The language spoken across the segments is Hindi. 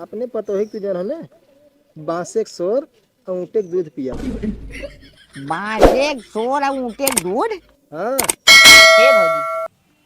अपने पतोही के जन हमें बांसे के शोर और ऊँटे के दूध पिया। बांसे सोर और ऊँटे के दूध। हाँ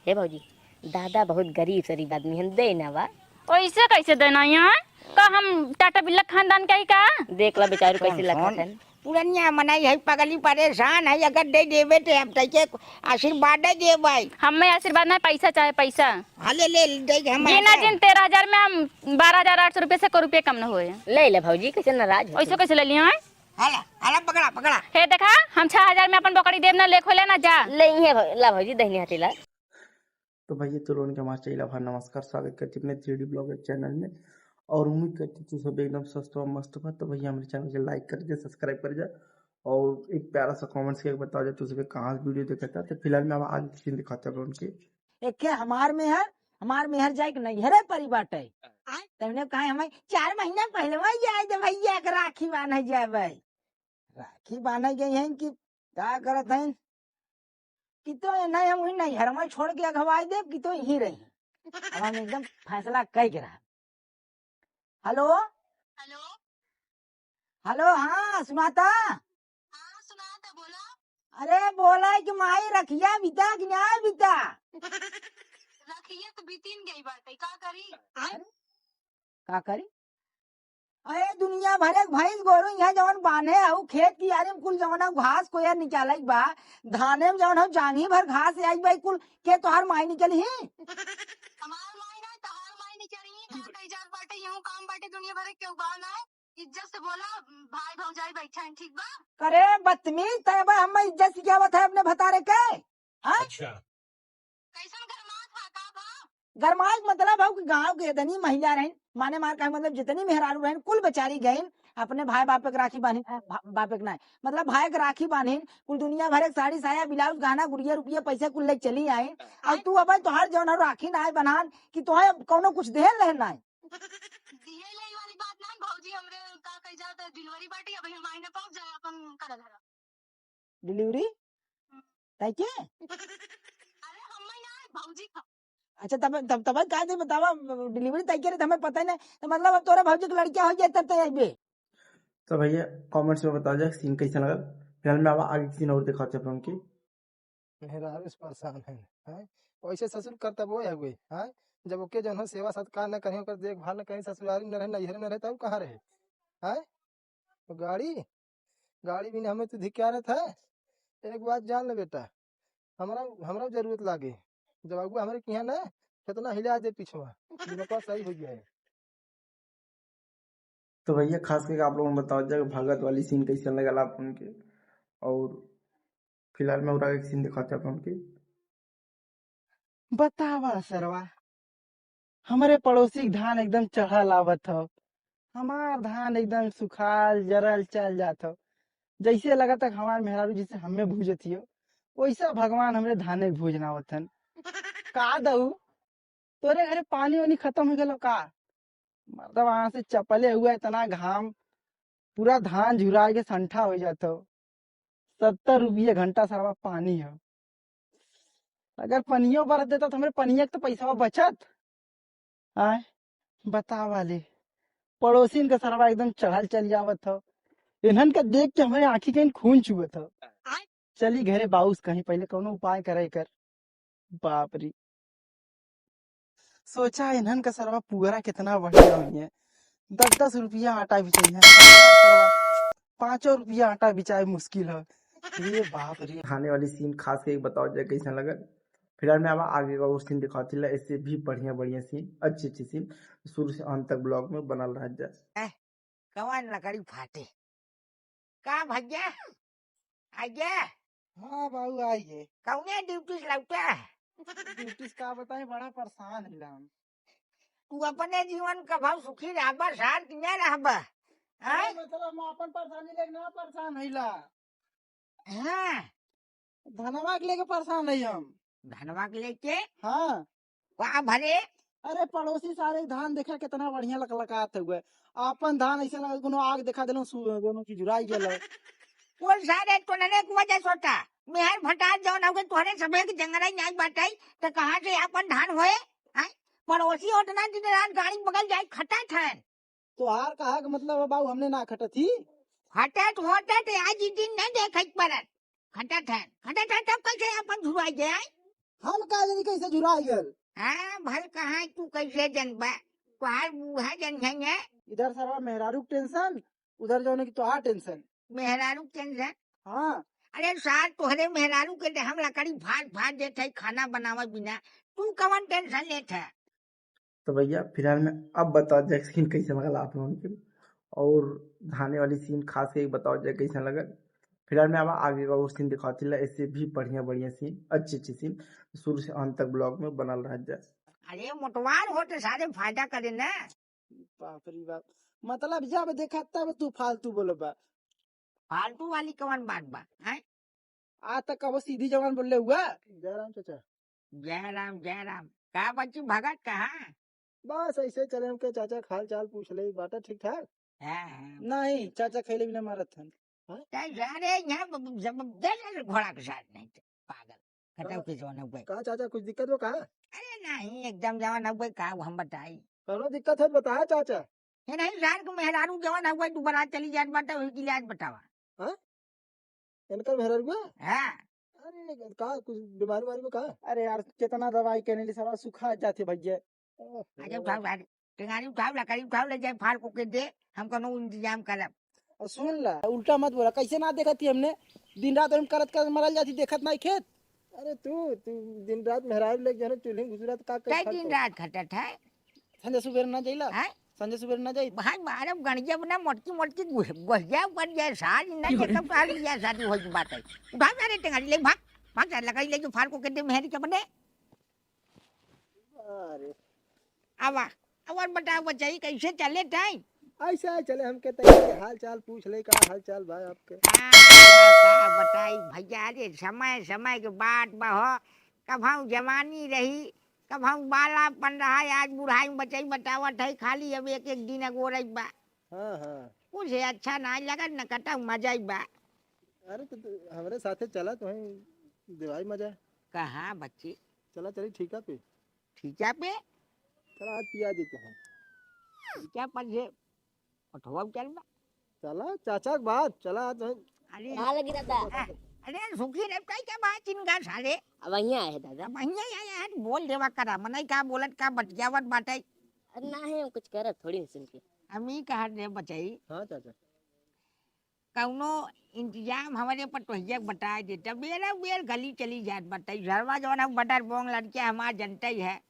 हे भौजी दादा बहुत गरीब शरीफ आदमी है, दे ना बा। ऐसे कैसे देना यहाँ का हम टाटा बिल्ला खानदान का ही का। देख ला बेचारू कैसे लखत है। पुरनिया मनाई है, पगली परेशान है, अगर दे देवे तो अब तैके आशीर्वाद दे दे भाई। हमें आशीर्वाद नहीं, पैसा चाहे पैसा। हाँ ले ले दे हम बिना जिन 13,000 में हम 12,800 रुपये से को रुपये कम न हुए। ले ले भौजी, कैसे नाराज हो। ऐसे कैसे ले लिया है? हाला हाला पकड़ा पकड़ा। हे देखा हम 6,000 में अपन बकरी देव ना ले खोले ना जा ले है ला भौजी दहनी हाथी ला। तो भैया तो लोन के मास्टर इलाफा नमस्कार, स्वागत करते अपने 3D ब्लॉग चैनल में। और उम्मीद करती हूँ सब एकदम स्वस्थ और मस्त बा। तो भैया हमारे चैनल को लाइक कर दे, सब्सक्राइब कर जाए और एक प्यारा सा कमेंट्स करके बता जाए तो उसके कहाँ वीडियो देखा था। तो फिलहाल मैं आज सीन दिखाता हूँ उनकी एक हमार मेहर जाए कि नहीं हरे परी बाटे। तमने कहा हमें 4 महीना पहले वही जाए दे भैया के राखी बांधे जाए भाई। राखी बांधे गई हैं कि क्या करत हैं कि तो नहीं हम नहीं हर में छोड़ के अगवाई दे कि तो यही रही। अब हम एकदम फैसला कह के रहा। हेलो हेलो हेलो हाँ सुनाता। हाँ सुनाता बोला। अरे बोला है कि माई रखिया बीता कि ना बीता। रखिए तो बीतीन गई बाटे का करी। का करी। अरे दुनिया भरे भैंस गोरू यहाँ जवन बांधे हूँ खेत की यारी में कुल जवन घास को यार निकाल बा। धाने में जवन जांगी भर घास आई भाई कुल के तोहार माई निकली ही। हमार माई ना तहार माई नहीं चढ़ी का कई जार बाटे यूं काम बाटे दुनिया भर के उबान है। इज्जत से बोला भाई भौजाई बैठा है ठीक बा। करे बदतमीज तब हम इज्जत सिखावत है अपने भतारे के। हाँ कैसन गरमा था का भा। गरमाज मतलब है कि गाँव के इतनी महिला रही माने मार का मतलब जितनी मेहरारू रही कुल बेचारी गई अपने भाई बापे के राखी बांधी बापे के नहीं मतलब भाई के राखी बांधी कुल दुनिया भर साड़ी साया ब्लाउज गहना गुड़िया रुपया पैसे कुल लेके चली आई। और तू अब तोहार जौन राखी ना बनान कि तोहे कौनो कुछ दे लेना दिए ले वाली बात ना भौजी हमरे का कई जात डिलीवरी बाटी अभी हम आईने पहुंच जाए अपन कर धरा डिलीवरी तय के। अरे हम ना भौजी का। अच्छा तब का दे बतावा डिलीवरी तय करे हमें पता ही नहीं तो मतलब अब तोरा भौजी के लड़किया हो जाए तब तय आइबे। तो भैया कमेंट्स में बता जाए सीन कैसा लगा। फिलहाल मैं अब आगे सीन और दिखाते हैं उनकी। मेहरारू से परेशान है हैं वैसे ससुर करता वो है कोई हैं जब ओके जन सेवा सत्कार न कहीं ओकर देखभाल न कहीं ससुरारी न रहे नैहर न रहे तब कहाँ रहे हैं। तो गाड़ी गाड़ी भी हमें तो धिक्कारत है। एक बात जान ले बेटा हमरा हमरा जरूरत लागे जब अगुआ हमारे यहाँ न कितना हिला दे पिछवा दिमाग सही हो गया है। तो भैया खास करके आप लोगों ने बताओ जाए भगत वाली सीन कैसे लगा आप उनके। और फिलहाल मैं और आगे सीन दिखाते हैं उनकी। बतावा सरवा हमारे पड़ोसी के धान एकदम चढ़ल आवत हो। हमार धान एकदम सुखाल जरल चल जात हो। जैसे लगा तक हमार मेहरारू जिसे हमें भूजती हो वैसा भगवान हमरे धाने के भूजना होतन। का दऊ तोरे घरे पानी वानी खत्म हो गलो का। मतलब वहां से चपले हुआ इतना घाम पूरा धान झुरा के संठा हो जाता हो। 70 रुपये घंटा सरवा पानी है। अगर पनियो बरस देता तो हमारे पनिया के तो पैसा बचत आए। बता वाले पड़ोसी का सरवा एकदम चढ़ल चल जावत हो। इन्हन का देख के हमारे आंखी कहीं खून चुहत हो। चली घरे बाउस कहीं पहले कोनो उपाय करे कर। बाप रे सोचा इन्हन का सरवा पुअरा कितना बढ़िया हुई है। 10-10 रुपया आटा बिचाई 5 रुपया आटा बिचाए मुश्किल है। ये बाप रे खाने वाली सीन खास करके बताओ जाए कैसा लगा। फिलहाल मैं अब आगे का वो सीन दिखाती ला इससे भी बढ़िया बढ़िया सीन अच्छी अच्छी सीन शुरू से अंत तक ब्लॉग में बनल रह जाए। कौन लकड़ी फाटे का भैया आइए। हाँ बाबू आइए। कौने ड्यूटी लौटा ड्यूटी का बताए बड़ा परेशान है हम। तू अपने जीवन का भाव सुखी रहबा शांत न रहबा। हाँ मतलब हम अपन परेशानी लेके ना परेशान हैला हाँ धनवा के लेके परेशान है हम। धनवा के लेके हाँ वहाँ भरे। अरे पड़ोसी सारे धान देखा कितना बढ़िया लकलकात हुए। अपन धान ऐसे लगा कोनो आग देखा दिलो दोनों की जुराई गेलो। कुल सारे तोने की वजह सोता मेहर भटार जौन हो गए तोहरे सबे के जंगराई नहीं बाटाई तो कहाँ से अपन धान होए। हाँ? पड़ोसी उतना दिन रात गाड़ी बगल जाए खटा था तोहार कहा का मतलब है बाबू हमने ना खटत ही। हटत होटत आज ही दिन नहीं देखत परत खटत है तब कैसे अपन झुराई गए हम का जानी कैसे झुराई गल। हाँ भल कहाँ तू कैसे जनबा तुहार बूढ़ा जन है इधर सरवा मेहरारू के टेंशन, उधर जो की तोहार टेंशन। मेहरारू टेंशन हाँ अरे सार तोहरे मेहरारू के दे हम लकड़ी फाड़ देते है खाना बनावे बिना तू कवन टेंशन लेत है। तो भैया फिलहाल में अब बताओ जाए सीन कैसे लगा आप लोगों के, और धाने वाली सीन खास करके बताओ जाए कैसा लगा। फिलहाल में अब आगे का और सीन दिखाती है, ऐसे भी बढ़िया बढ़िया सीन अच्छी सीन शुरू से अंत तक ब्लॉग में बनल रह जाए। अरे मोटवार हो तो सारे फायदा करे ना। बाप रे बाप, मतलब जब देखा तब तू फालतू बोलबा। फालतू वाली कवन बात बा हैं? आज तक कब सीधी जवान बोले हुआ। जयराम चाचा। जय राम का बच्ची भगत कहा बस ऐसे चले हमके चाचा हाल चाल पूछ ले बाटा ठीक ठाक। नहीं चाचा खेले बिना मारत हन। अरे यहाँ जबरदस्त घोड़ा के साथ नहीं थे पागल कटव के जवान हुए कहा चाचा कुछ दिक्कत हो कहा। अरे नहीं एकदम जवान हुए का हम बताई कौनो दिक्कत है बताया चाचा। ये नहीं सार को मेहरारू जवान हुआ तू बारात चली जात बाटा उसकी लिहाज बतावा इनका मेहर हुआ। हाँ अरे कहा कुछ बीमारी वारी में कहा। अरे यार कितना दवाई कहने लिए सारा सुखा जाते भैया। अरे उठाओ गाड़ी टेंगारी उठाओ लकड़ी उठाओ ले जाए फाड़ को के दे हम कोनो इंतजाम करब। और सुन ला उल्टा मत बोला कैसे ना देखती हमने दिन रात हम करत कर मरल जाती देखत नहीं खेत। अरे तू दिन रात मेहरारू लेके जाने चूल्हे गुजरात का कई दिन रात खटत है संजय सुबेर ना जाइला। हैं? संजय सुबेर ना जाई भाई मारे गणिया बना मोटकी मोटकी गोहिया पर जाए साल ना देखब साल लिया शादी होई की बात है उठा जा रे टेंगारी ले भाग भाग जा लकड़ी ले जो फाड़ को के दे मेहरी के बने। अरे आवा और बताओ बच्चाई कैसे चले टाइम ऐसा चले हमके तैयार हाल चाल पूछ ले का हाल चाल भाई आपके। का बताई भैया रे समय समय के बात बहो कब हम जवानी रही कब हम बालापन रहा आज बुढ़ाई में बचाई बतावत है खाली अब एक एक दिन अगो रही बा हाँ कुछ अच्छा ना लगा न कटा मजा ही बा। अरे तो हमारे साथे चला तो दिवाई मजा। कहाँ बच्ची चला चली ठीक है पे ठीक है पे चला आज पिया देते हैं। क्या पर से उठवा चल बा चला चाचा के बाद चला आज अरे कहाँ लगी दादा। अरे सुखी रे कई क्या बात इनका साले अब वहीं आए हैं दादा। भैया यार बोल देवा करा मने का बोलत का बतियावत बाटे अरे ना है हम कुछ कर थोड़ी सुन के। हमी कहा रे बचाई हाँ चाचा कौनो इंतजाम हमारे पर तोहिया बताए देता बेरा बेर गली चली जात बताई घरवा जवन हम बटर बोंग लड़किया हमार जनता ही है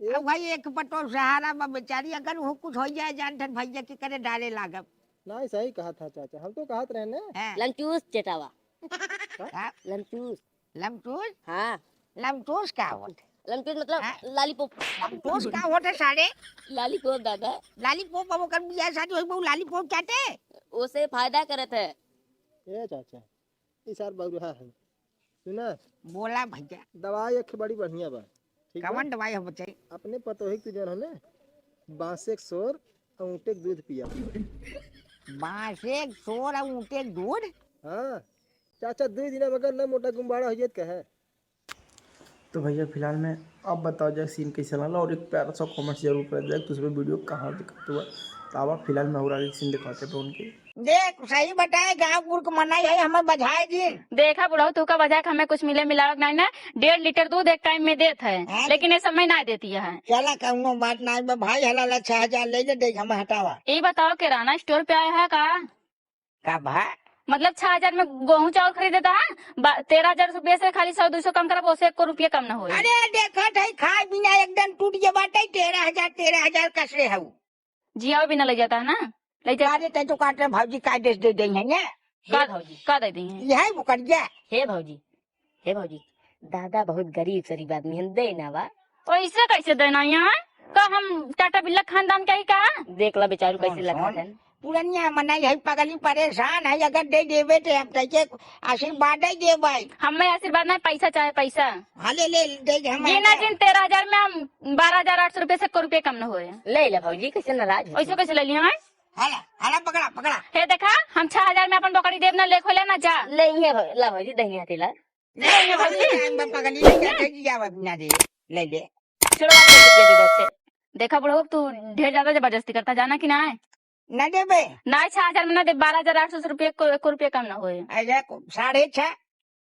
अब भाई एक पटो सहारा बा बेचारी अगर वो कुछ हो जाए जानथन भैया के करे डाले लागब नहीं सही कहा था चाचा हम तो कहत रहे ने। हैं? लमचूस चटावा। का? लमचूस। लमटूस हाँ लमटूस का होत लमचूस मतलब हाँ? लालीपॉप। लमटूस का होत है सारे लालीपॉप दादा। लालीपॉप अब कर बियाह शादी होई बहु लालीपॉप चाहते उसे फायदा करत है। ए चाचा इस बार बहु है सुना बोला भैया दवाई एक बड़ी बढ़िया बा ठीक है। कवन दवाई है बच्चे अपने पतोही के जन हने बांसे के सोर और ऊँटे के दूध पिया। बांसे सोर और ऊँटे के दूध हाँ चाचा 2 दिन बगैर न मोटा गुम्बाड़ा हो जात है। तो भैया फिलहाल में अब बताओ जाए सीन कैसे लगा, और एक प्यारा सा कमेंट जरूर कर जाए तो उसमें वीडियो कहाँ दिखाते हुआ। तो अब फिलहाल में और आगे सीन दिखाते थे उनके। देख सही बताए गाँव गुड़ को मनाई है हमें बधाई दिन देखा बुढ़ाऊ तू का वजह हमें कुछ मिले मिलावट नहीं ना 1.5 लीटर दूध एक टाइम में देत है हाँ? लेकिन ये समय ना देती है। चला कहूँ बात नहीं बा भाई हला 6,000 ले जे देख हमें हटावा ये बताओ किराना स्टोर पे आया है का भा मतलब 6,000 में गेहूं चावल खरीदेता है 13,000 रुपये से खाली 100-200 कम करब उससे 1 रुपये कम न हो। अरे देखत है खाए बिना एकदम टूट जे बाटे 13,000 कसरे है जिया भी न ले जाता है ना ले जा अरे तै तो काट रहे भाजी का आदेश दे देंगे ने का भौजी का दे दी है यही वो कर जा हे भौजी दादा बहुत गरीब शरीफ आदमी है दे ना बा। और इसे कैसे देना यहाँ का हम टाटा बिल्ला खानदान का ही कहा देख ला बेचारू कैसे लगा है। पुरनिया मनाई है पगली परेशान है अगर दे देवे तो अब तक के आशीर्वाद ही दे भाई हमें आशीर्वाद नहीं पैसा चाहे पैसा हाले ले दे हम जिन 13,000 में हम 12,800 रुपये से 1 रुपये कम न हुए ले ला भौजी कैसे नाराज हो। ऐसे कैसे ले लिया है हाला हाला पकड़ा हे देखा हम 6,000 में अपन बकरी देव ना लेखो लेना जा ले ये ला भौजी दही हाथी ला ले पगली ले जाते जावा बिना दे ले ले छुड़वा के दे दे। देखा बुढ़ो तू ढेर ज्यादा जबरदस्ती करता जाना कि ना है न देबे ना 6,000 में ना दे, 12,800 रुपये, एको रुपये कम ना होए। ऐसा 6.5